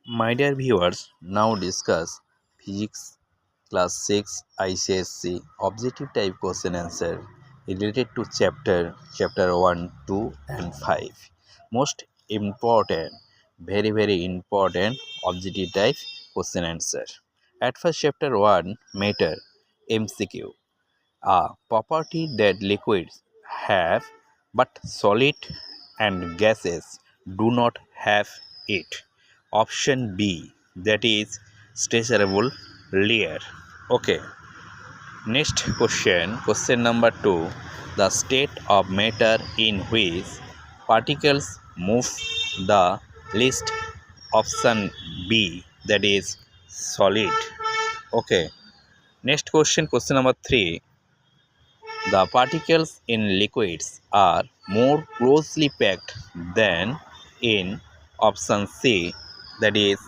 My dear viewers, now discuss Physics Class 6 ICSE Objective Type Question Answer related to Chapter 1, 2 and 5. Most important, very important Objective Type Question Answer. At first Chapter 1, Matter, MCQ. A property that liquids have but solid and gases do not have it. Option B, that is stretchable layer. Okay. Next question number 2. The state of matter in which particles move the least. Option B, that is solid. Okay. Next question number 3. The particles in liquids are more closely packed than in option C, that is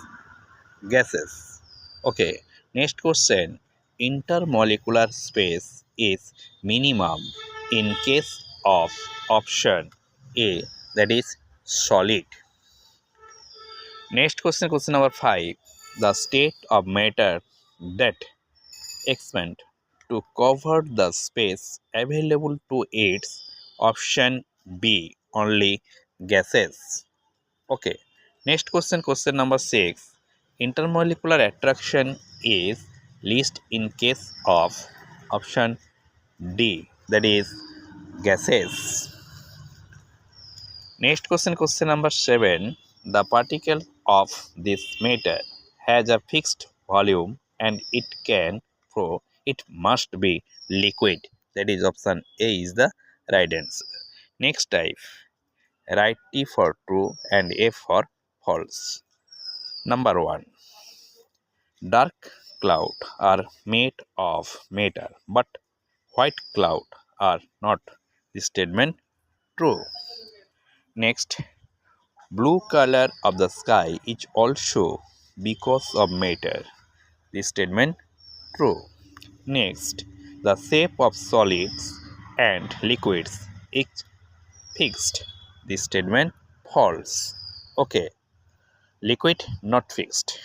gases. Okay, next question. Intermolecular space is minimum in case of option A, that is solid. Next question number 5. The state of matter that expand to cover the space available to its. Option B, only gases. Okay. Next question number 6. Intermolecular attraction is least in case of. Option D, that is gases. Next question number 7. The particle of this matter has a fixed volume and it must be liquid. That is option A is the right answer. Next type. Write T for true and A for false. Number 1. Dark cloud are made of matter, but white cloud are not. This statement true. Next, blue color of the sky is also because of matter. This statement true. Next, the shape of solids and liquids is fixed. This statement false. Okay. Liquid not fixed.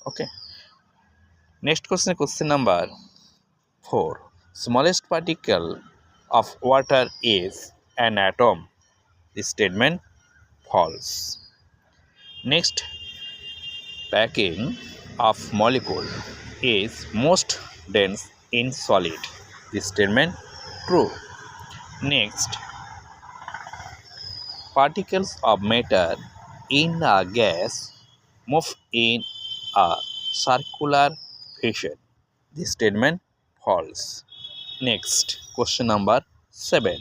Okay. Next question number 4. Smallest particle of water is an atom. This statement false. Next, packing of molecule is most dense in solid. This statement true. Next, particles of matter in a gas move in a circular fashion. This statement false. Next, question number 7.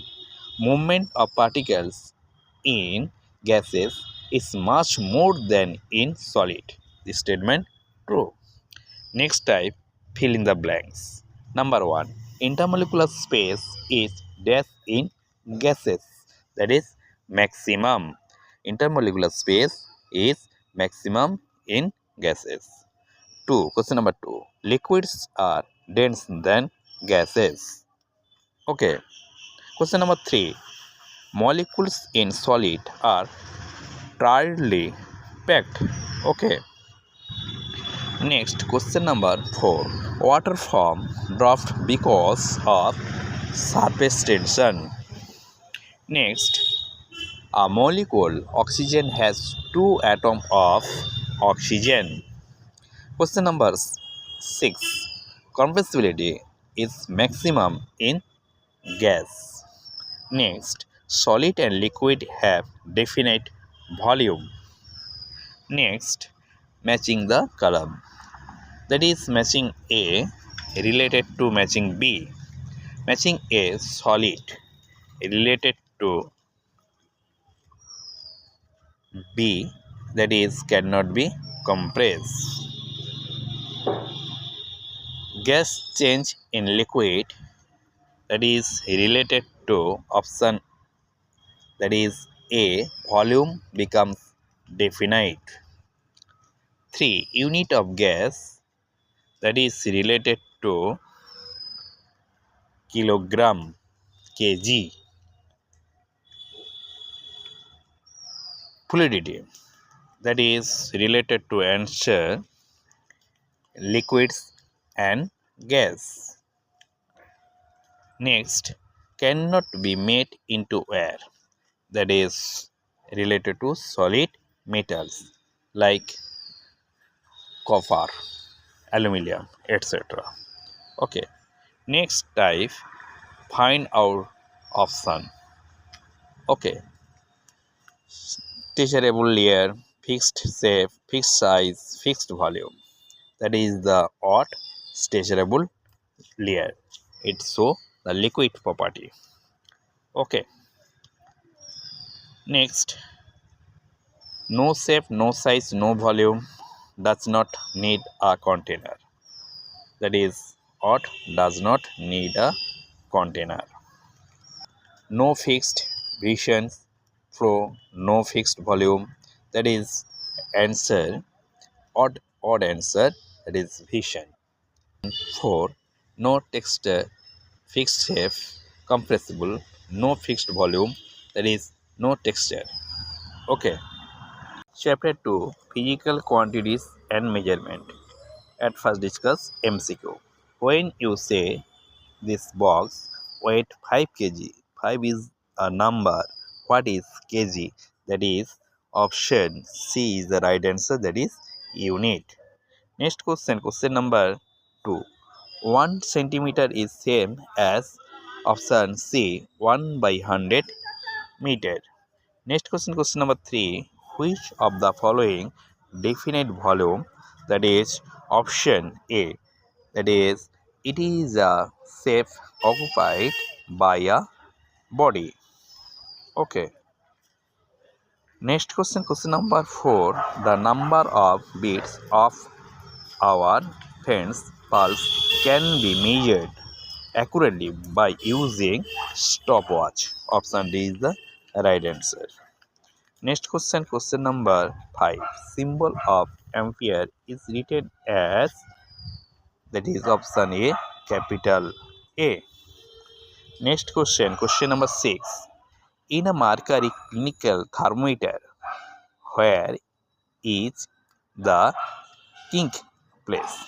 Movement of particles in gases is much more than in solid. This statement true. Next type, fill in the blanks. Number 1. Intermolecular space is dash in gases. That is maximum. Intermolecular space is maximum in gases. Question number 2. Liquids are dense than gases. Okay. Question number 3. Molecules in solid are tightly packed. Okay. Next, question number 4. Water form dropped because of surface tension. Next, a molecule oxygen has 2 atoms of oxygen. Question number 6. Compressibility is maximum in gas. Next, solid and liquid have definite volume. Next, matching the column. That is matching A related to matching B. Matching A solid related to B, that is cannot be compressed. Gas change in liquid, that is related to option, that is A, volume becomes definite. 3. Unit of gas, that is related to kilogram, kg. Fluidity. that is related to answer liquids and gas. Next, cannot be made into air, that is related to solid metals like copper, aluminum, etc. Okay. Next type, find out option. Okay. Teacherable layer, fixed shape, fixed size, fixed volume. That is the odd stationable layer. It shows the liquid property. Okay. Next, no shape, no size, no volume, does not need a container. That is, odd does not need a container. No fixed vision flow, no fixed volume. That is answer, odd answer. That is vision. 4. No texture, fixed shape, compressible, no fixed volume. That is no texture. Okay. Chapter 2, Physical Quantities and Measurement. At first discuss MCQ. When you say this box weight 5 kg, 5 is a number. What is kg? That is option C is the right answer, that is unit. Next question, question number 2. 1 centimeter is same as option C 1 by 100 meter. Next question, question number 3. Which of the following definite volume, that is option A, that is it is a shape occupied by a body. Okay. Next question, question number 4. The number of beats of our friend's pulse can be measured accurately by using stopwatch. Option D is the right answer. Next question, question number 5. Symbol of ampere is written as, that is option A, capital A. Next question, question number 6. In a mercury clinical thermometer, where is the kink place?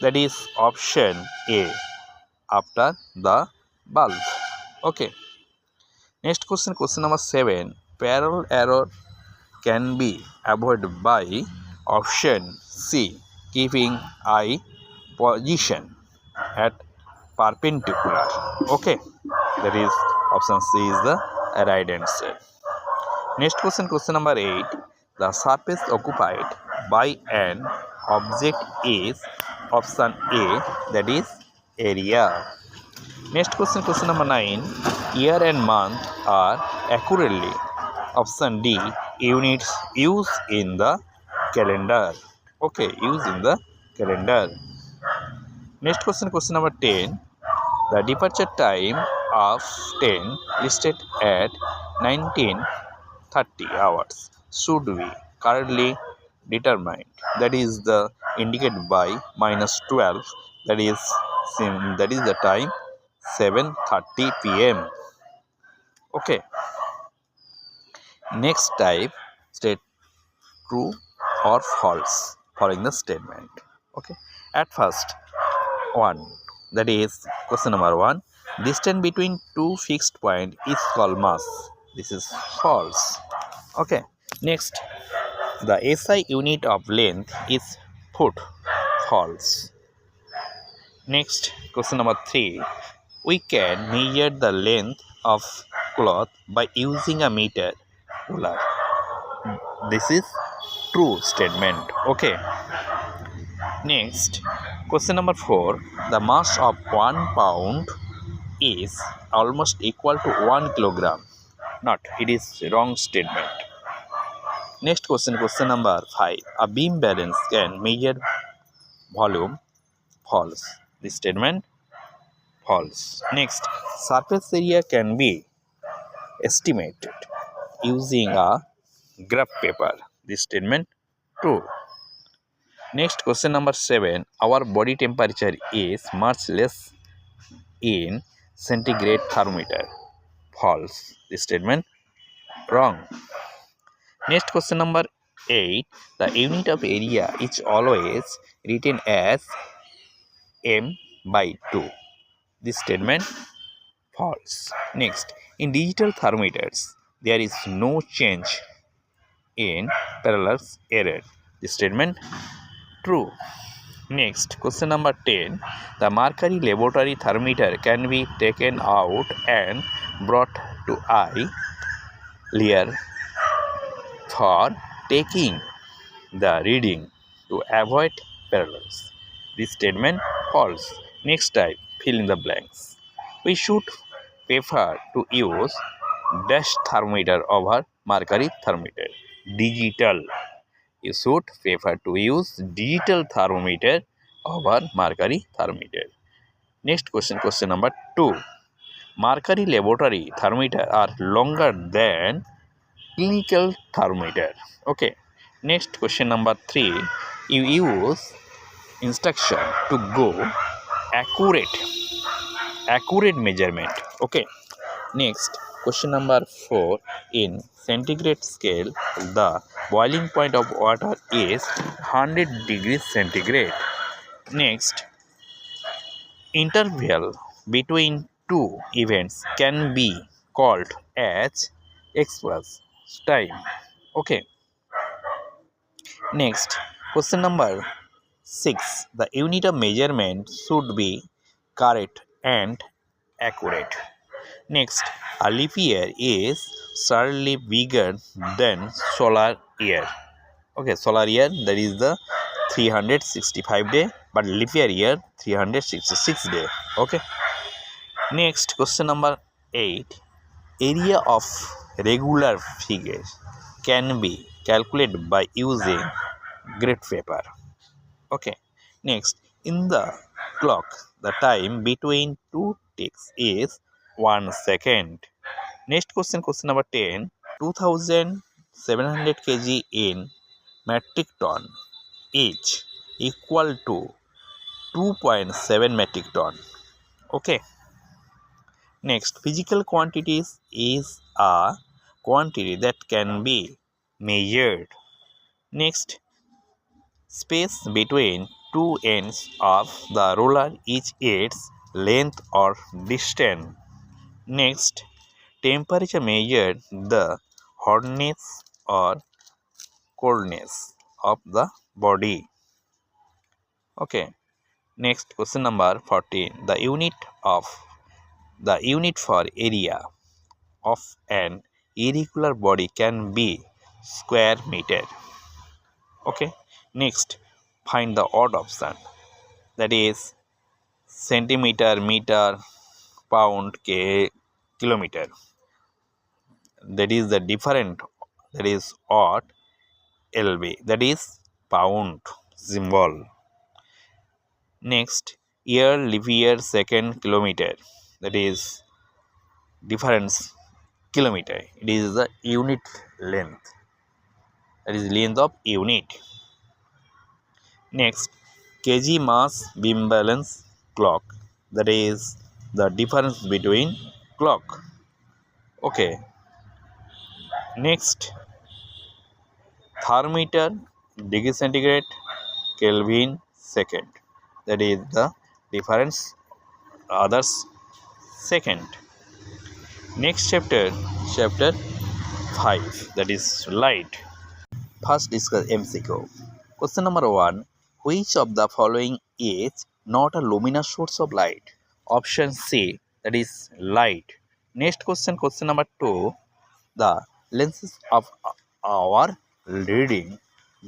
That is option A, after the bulb. Okay. Next question, question number 7. Parallel error can be avoided by option C, keeping eye position at perpendicular. Okay, that is option C is the right answer. Next question, question number 8. The surface occupied by an object is option A, that is area. Next question, question number 9. Year and month are accurately option D, units used in the calendar. Okay, used in the calendar. Next question, question number 10. The departure time of train listed at 19:30 hours should be currently determined. That is the indicated by -12. That is the time 7:30 p.m. Okay. Next type, state true or false following the statement. Okay. At first, 1, that is question number 1. Distance between two fixed points is called mass. This is false. Okay. Next, the SI unit of length is foot. False. Next, question number 3. We can measure the length of cloth by using a meter ruler. This is true statement. Okay. Next, question number 4. The mass of 1 pound is almost equal to 1 kilogram. Not, it is wrong statement. Next question, question number 5. A beam balance can measure volume. False. This statement false. Next, surface area can be estimated using a graph paper. This statement true. Next, question number 7. Our body temperature is much less in centigrade thermometer. False. This statement wrong. Next, question number 8. The unit of area is always written as m by 2. This statement false. Next, in digital thermometers, there is no change in parallels error. This statement true. Next, question number 10. The mercury laboratory thermometer can be taken out and brought to eye layer for taking the reading to avoid parallels. This statement false. Next type, fill in the blanks. We should prefer to use dash thermometer over mercury thermometer. Digital. You should prefer to use digital thermometer over mercury thermometer. Next question, question number 2. Mercury laboratory thermometer are longer than clinical thermometer. Okay. Next question number 3. You use instruction to go accurate measurement. Okay. Next question number 4. In centigrade scale, the boiling point of water is 100 degrees centigrade. Next, interval between two events can be called as x plus time. Okay. Next, question number 6. The unit of measurement should be correct and accurate. Next, a leap year is certainly bigger than solar year. Okay, solar year, that is the 365 day, but leap year 366 day. Okay. Next, question number 8. Area of regular figures can be calculated by using grid paper. Okay. Next, in the clock, the time between two ticks is 1 second. Next question, question number 10. 2700 kg in metric ton each equal to 2.7 metric ton. Okay. Next, physical quantities is a quantity that can be measured. Next, space between two ends of the ruler is its length or distance. Next, temperature measured the hotness or coldness of the body. Okay. Next, question number 14. The unit for area of an irregular body can be square meter. Okay. Next, find the odd option, that is centimeter, meter, pound, kilometer. That is the different, that is odd lb, that is pound symbol. Next, year, leap year, second, kilometer, that is difference kilometer. It is the unit length, that is length of unit. Next, kg mass beam balance clock, that is the difference between clock. Okay. Next, thermometer, degree centigrade, Kelvin, second, that is the difference others second. Next chapter, chapter 5, that is light. First discuss MCQ. Question number 1. Which of the following is not a luminous source of light? Option C, that is light. Next question, question number 2. The lenses of our reading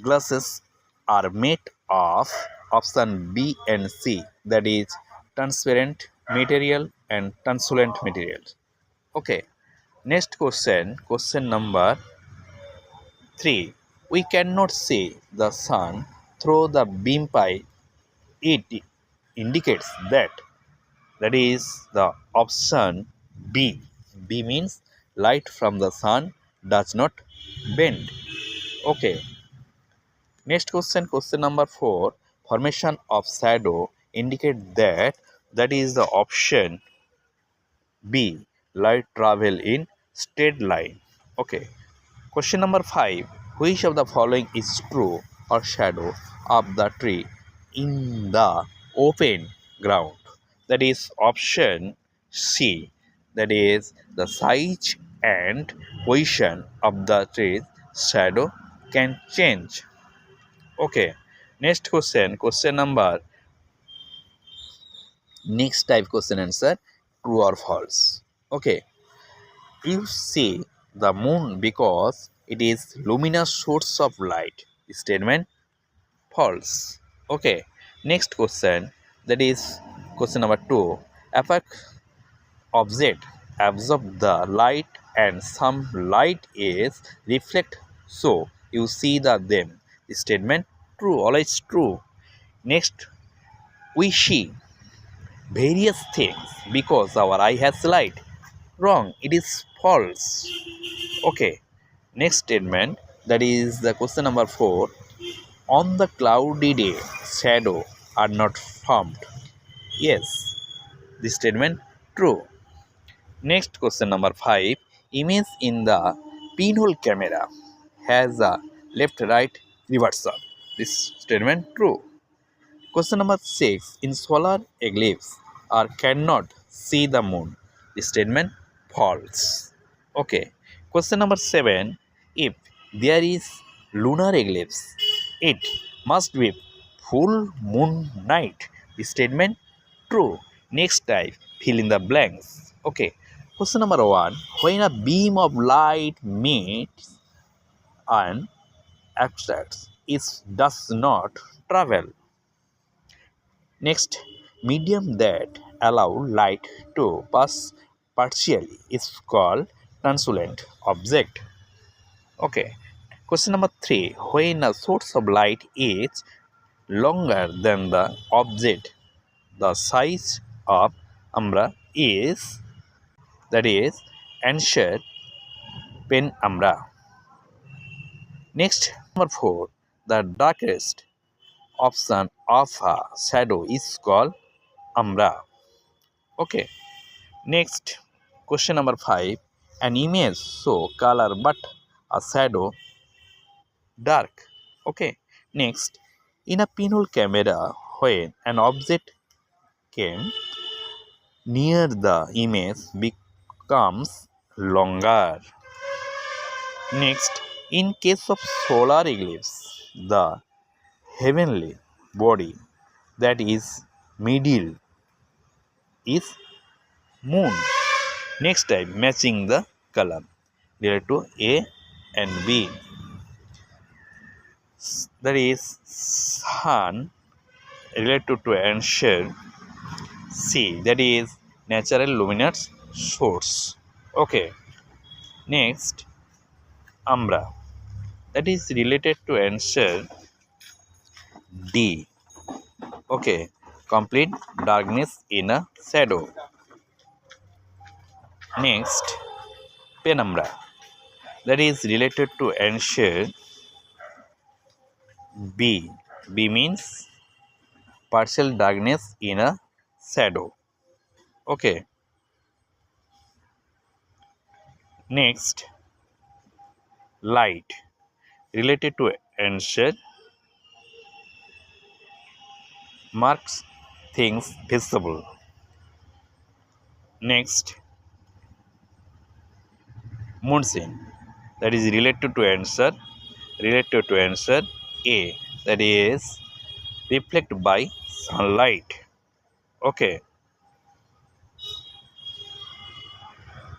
glasses are made of option B and C, that is transparent material and translucent material. Okay. Next question, question number 3. We cannot see the sun through the beam pipe. It indicates that, that is the option B. B means light from the sun does not bend. Okay. Next question, question number 4. Formation of shadow indicate that, that is the option B. Light travel in straight line. Okay. Question number 5. Which of the following is true or shadow of the tree in the open ground? That is option C. That is the size and position of the tree's shadow can change. Okay. Next question. Question number. Next type question answer. True or false? Okay. You see the moon because it is luminous source of light. Statement false. Okay. Next question. That is question number 2. Epoch object absorb the light and some light is reflect, so you see them. Statement true, always true. Next, we see various things because our eye has light. Wrong, it is false. Okay. Next statement, that is the question number 4. On the cloudy day, shadow are not formed. Yes, this statement true. Next question number 5. Image in the pinhole camera has a left right reversal. This statement true. Question number 6. In solar eclipse or cannot see the moon. This statement false. Okay. Question number 7. If there is lunar eclipse, it must be full moon night. This statement true. Next type, fill in the blanks. Okay. Question number 1. When a beam of light meets an abstract, it does not travel. Next, medium that allow light to pass partially is called translucent object. Okay. Question number 3. When a source of light is longer than the object, the size of umbra is, that is, answer penumbra. Next, number 4. The darkest option of a shadow is called umbra. Okay. Next, question number 5. An image show color but a shadow dark. Okay. Next, in a pinhole camera, when an object came near the image becomes longer. Next, in case of solar eclipse, the heavenly body that is middle is moon. Next time, matching the color related to A and B. That is sun related to answer C. That is natural luminous source. Okay. Next, umbra. That is related to answer D. Okay. Complete darkness in a shadow. Next, penumbra. That is related to answer B. B means partial darkness in a shadow. Okay. Next, light related to answer marks things visible. Next, moonshine, that is related to answer A, that is reflected by sunlight. Okay.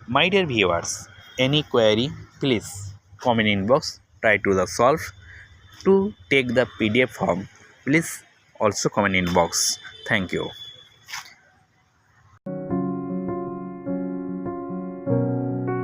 My dear viewers, any query, please comment in box. Try to the solve. To take the PDF form, please also comment in box. Thank you.